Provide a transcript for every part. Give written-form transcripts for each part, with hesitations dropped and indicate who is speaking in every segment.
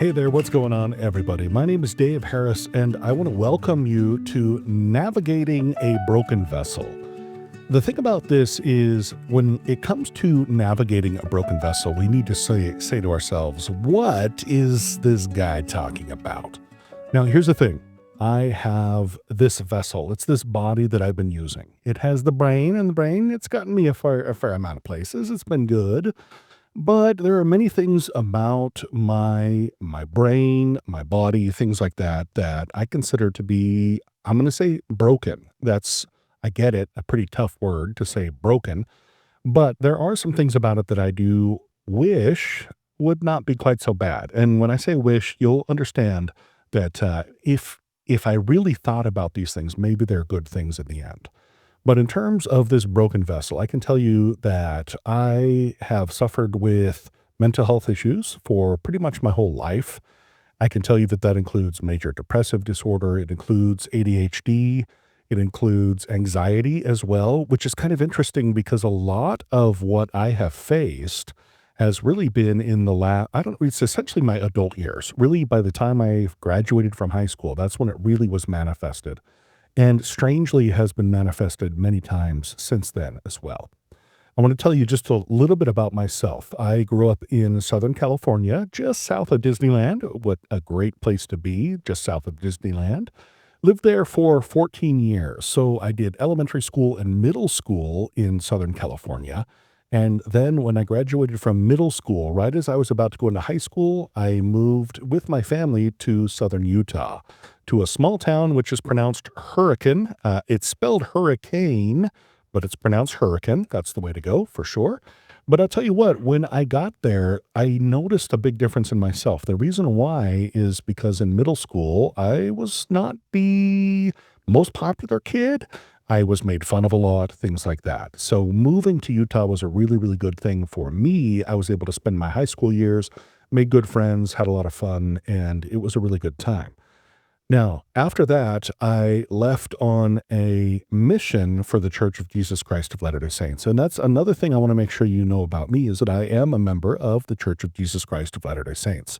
Speaker 1: Hey there, what's going on, everybody? My name is Dave Harris, and I want to welcome you to Navigating a Broken Vessel. The thing about this is, when it comes to navigating a broken vessel, we need to say to ourselves, what is this guy talking about? Now, here's the thing. I have this vessel. It's this body that I've been using. It has the brain, and the brain, it's gotten me a fair amount of places. It's been good. But there are many things about my brain, my body, things like that, that I consider to be, I'm going to say broken. I get it, a pretty tough word to say broken, but there are some things about it that I do wish would not be quite so bad. And when I say wish, you'll understand that if I really thought about these things, maybe they're good things in the end. But in terms of this broken vessel, I can tell you that I have suffered with mental health issues for pretty much my whole life. I can tell you that that includes major depressive disorder. It includes ADHD. It includes anxiety as well, which is kind of interesting because a lot of what I have faced has really been in it's essentially my adult years. Really, by the time I graduated from high school, that's when it really was manifested. And strangely has been manifested many times since then as well. I want to tell you just a little bit about myself. I grew up in Southern California, just south of Disneyland. What a great place to be, just south of Disneyland. Lived there for 14 years. So I did elementary school and middle school in Southern California. And then when I graduated from middle school, right as I was about to go into high school, I moved with my family to southern Utah, to a small town which is pronounced Hurricane. It's spelled hurricane, but it's pronounced Hurricane. That's the way to go for sure. But I'll tell you what, when I got there, I noticed a big difference in myself. The reason why is because in middle school, I was not the most popular kid. I was made fun of a lot, things like that. So moving to Utah was a really, really good thing for me. I was able to spend my high school years, made good friends, had a lot of fun, and it was a really good time. Now, after that, I left on a mission for the Church of Jesus Christ of Latter-day Saints. And that's another thing I want to make sure you know about me, is that I am a member of the Church of Jesus Christ of Latter-day Saints.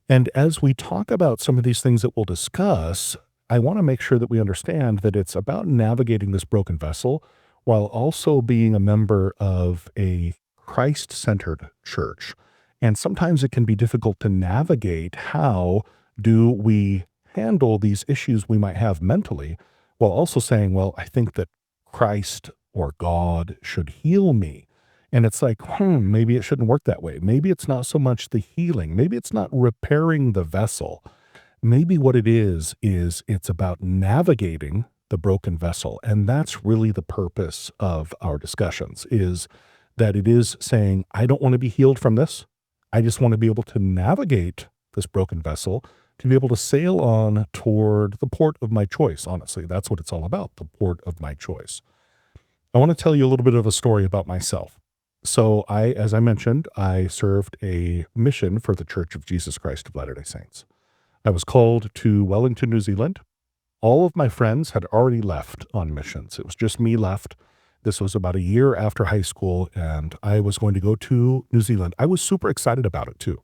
Speaker 1: And as we talk about some of these things that we'll discuss, I want to make sure that we understand that it's about navigating this broken vessel while also being a member of a Christ-centered church. And sometimes it can be difficult to navigate how do we handle these issues we might have mentally, while also saying, well, I think that Christ or God should heal me. And it's like, maybe it shouldn't work that way. Maybe it's not so much the healing. Maybe it's not repairing the vessel. Maybe what it is it's about navigating the broken vessel. And that's really the purpose of our discussions, is that it is saying, I don't want to be healed from this. I just want to be able to navigate this broken vessel, to be able to sail on toward the port of my choice. Honestly, that's what it's all about, the port of my choice. I want to tell you a little bit of a story about myself. So as I mentioned, I served a mission for the Church of Jesus Christ of Latter-day Saints. I was called to Wellington, New Zealand. All of my friends had already left on missions. It was just me left. This was about a year after high school, and I was going to go to New Zealand. I was super excited about it too.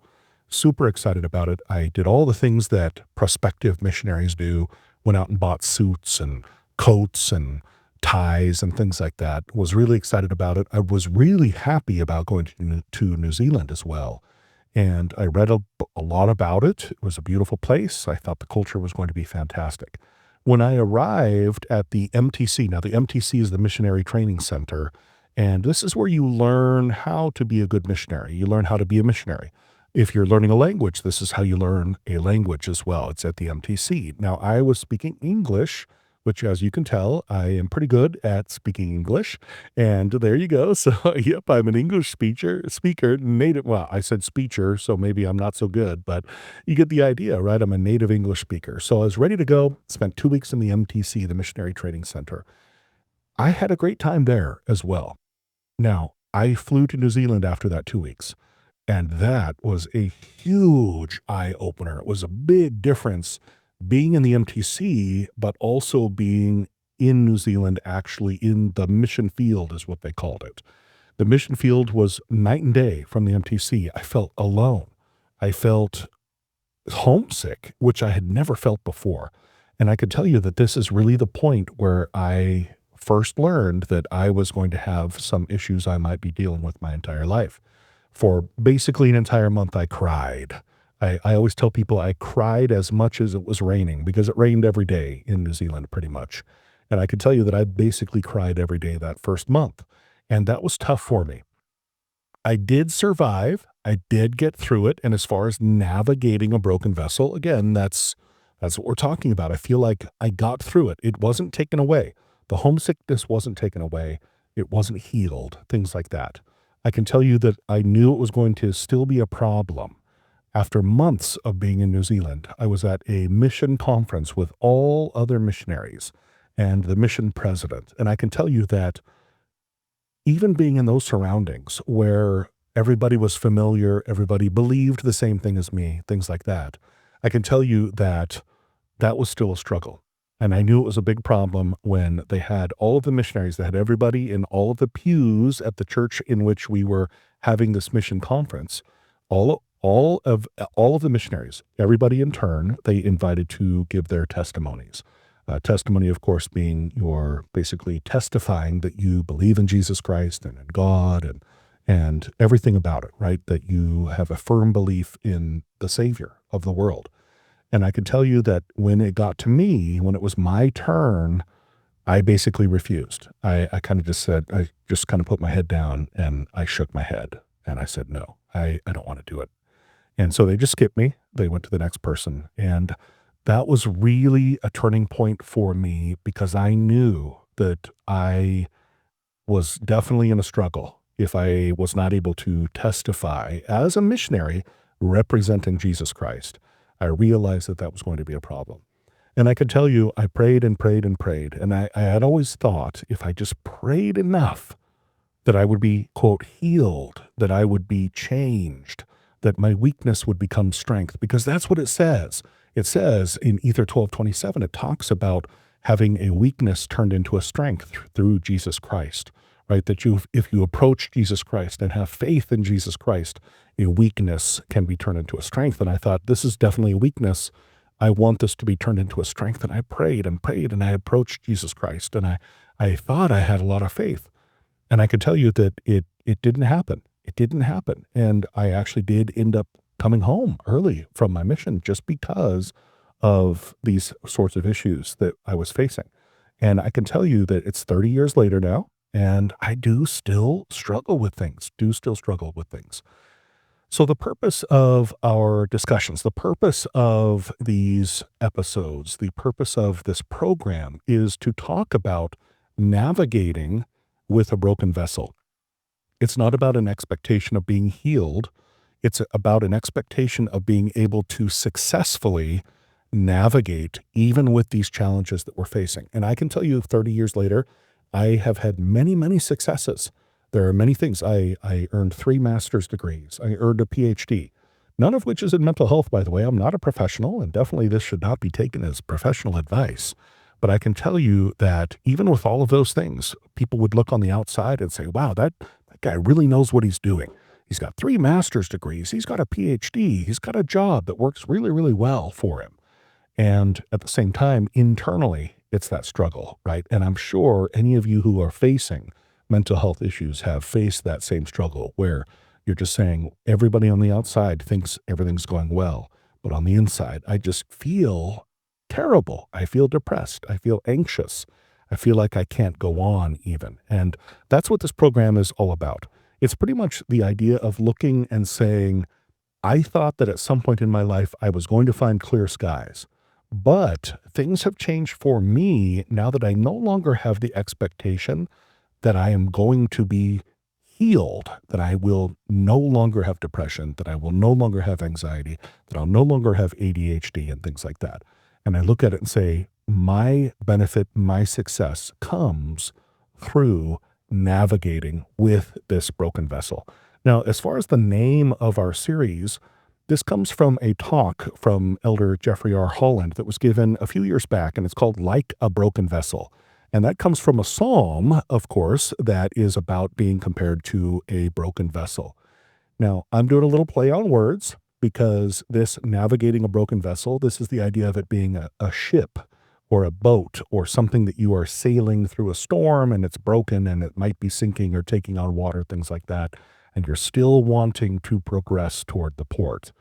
Speaker 1: Super excited about it. I did all the things that prospective missionaries do, went out and bought suits and coats and ties and things like that. Was really excited about it. I was really happy about going to New Zealand as well. And I read a lot about it. It was a beautiful place. I thought the culture was going to be fantastic. When I arrived at the MTC, now the MTC is the Missionary Training Center, and this is where you learn how to be a good missionary. You learn how to be a missionary. If you're learning a language, this is how you learn a language as well. It's at the MTC. Now, I was speaking English, which, as you can tell, I am pretty good at speaking English. And there you go. So, yep, I'm an English speaker, native. Well, I said speaker, so maybe I'm not so good, but you get the idea, right? I'm a native English speaker. So I was ready to go, spent 2 weeks in the MTC, the Missionary Training Center. I had a great time there as well. Now, I flew to New Zealand after that 2 weeks. And that was a huge eye-opener. It was a big difference being in the MTC, but also being in New Zealand, actually in the mission field is what they called it. The mission field was night and day from the MTC. I felt alone. I felt homesick, which I had never felt before. And I could tell you that this is really the point where I first learned that I was going to have some issues I might be dealing with my entire life. For basically an entire month, I cried. I always tell people I cried as much as it was raining because it rained every day in New Zealand pretty much. And I can tell you that I basically cried every day that first month. And that was tough for me. I did survive. I did get through it. And as far as navigating a broken vessel, again, that's what we're talking about. I feel like I got through it. It wasn't taken away. The homesickness wasn't taken away. It wasn't healed, things like that. I can tell you that I knew it was going to still be a problem. After months of being in New Zealand, I was at a mission conference with all other missionaries and the mission president. And I can tell you that even being in those surroundings where everybody was familiar, everybody believed the same thing as me, things like that, I can tell you that that was still a struggle. And I knew it was a big problem when they had all of the missionaries, they had everybody in all of the pews at the church in which we were having this mission conference. All of the missionaries, everybody in turn, they invited to give their testimonies. Testimony, of course, being you're basically testifying that you believe in Jesus Christ and in God and everything about it, right? That you have a firm belief in the Savior of the world. And I can tell you that when it got to me, when it was my turn, I basically refused. I kind of just said, I just kind of put my head down and I shook my head and I said, no, I don't want to do it. And so they just skipped me. They went to the next person. And that was really a turning point for me because I knew that I was definitely in a struggle if I was not able to testify as a missionary representing Jesus Christ. I realized that that was going to be a problem. And I could tell you, I prayed and prayed and prayed. And I had always thought if I just prayed enough that I would be, quote, healed, that I would be changed, that my weakness would become strength, because that's what it says. It says in Ether 12:27, it talks about having a weakness turned into a strength through Jesus Christ, right? That if you approach Jesus Christ and have faith in Jesus Christ, a weakness can be turned into a strength. And I thought, this is definitely a weakness. I want this to be turned into a strength. And I prayed and prayed and I approached Jesus Christ. And I thought I had a lot of faith. And I could tell you that it didn't happen. It didn't happen. And I actually did end up coming home early from my mission just because of these sorts of issues that I was facing. And I can tell you that it's 30 years later now, and I do still struggle with things, So the purpose of our discussions, the purpose of these episodes, the purpose of this program is to talk about navigating with a broken vessel. It's not about an expectation of being healed. It's about an expectation of being able to successfully navigate even with these challenges that we're facing. And I can tell you 30 years later, I have had many, many successes. There are many things. I earned 3 master's degrees. I earned a PhD, none of which is in mental health, by the way. I'm not a professional, and definitely this should not be taken as professional advice. But I can tell you that even with all of those things, people would look on the outside and say, wow, that guy really knows what he's doing. He's got 3 master's degrees. He's got a PhD. He's got a job that works really, really well for him. And at the same time, internally, it's that struggle, right? And I'm sure any of you who are facing mental health issues have faced that same struggle where you're just saying everybody on the outside thinks everything's going well, but on the inside, I just feel terrible. I feel depressed. I feel anxious. I feel like I can't go on even. And that's what this program is all about. It's pretty much the idea of looking and saying, I thought that at some point in my life, I was going to find clear skies. But things have changed for me now that I no longer have the expectation that I am going to be healed, that I will no longer have depression, that I will no longer have anxiety, that I'll no longer have ADHD and things like that. And I look at it and say, my benefit, my success comes through navigating with this broken vessel. Now, as far as the name of our series, this comes from a talk from Elder Jeffrey R. Holland that was given a few years back, and it's called Like a Broken Vessel. And that comes from a psalm, of course, that is about being compared to a broken vessel. Now, I'm doing a little play on words because this navigating a broken vessel, this is the idea of it being a ship or a boat or something that you are sailing through a storm and it's broken and it might be sinking or taking on water, things like that. And you're still wanting to progress toward the port.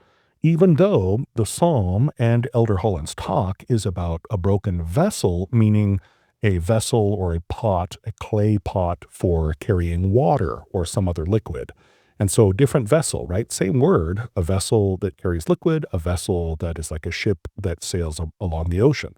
Speaker 1: Even though the psalm and Elder Holland's talk is about a broken vessel, meaning a vessel or a pot, a clay pot for carrying water or some other liquid. And so different vessel, right? Same word, a vessel that carries liquid, a vessel that is like a ship that sails along the ocean.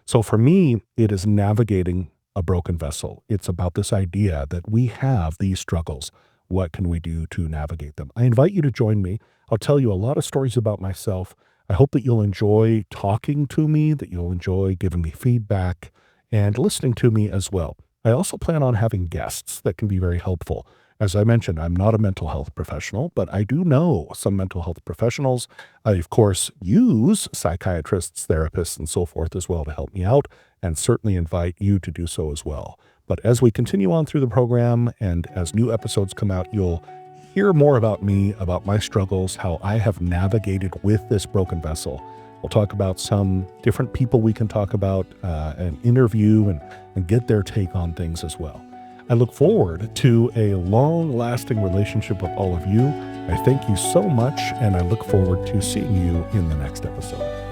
Speaker 1: So for me, it is navigating a broken vessel. It's about this idea that we have these struggles. What can we do to navigate them? I invite you to join me. I'll tell you a lot of stories about myself. I hope that you'll enjoy talking to me, that you'll enjoy giving me feedback and listening to me as well. I also plan on having guests that can be very helpful. As I mentioned, I'm not a mental health professional, but I do know some mental health professionals. I, of course, use psychiatrists, therapists, and so forth as well to help me out, and certainly invite you to do so as well. But as we continue on through the program and as new episodes come out, you'll hear more about me, about my struggles, how I have navigated with this broken vessel. We'll talk about some different people we can talk about and interview and get their take on things as well. I look forward to a long-lasting relationship with all of you. I thank you so much, and I look forward to seeing you in the next episode.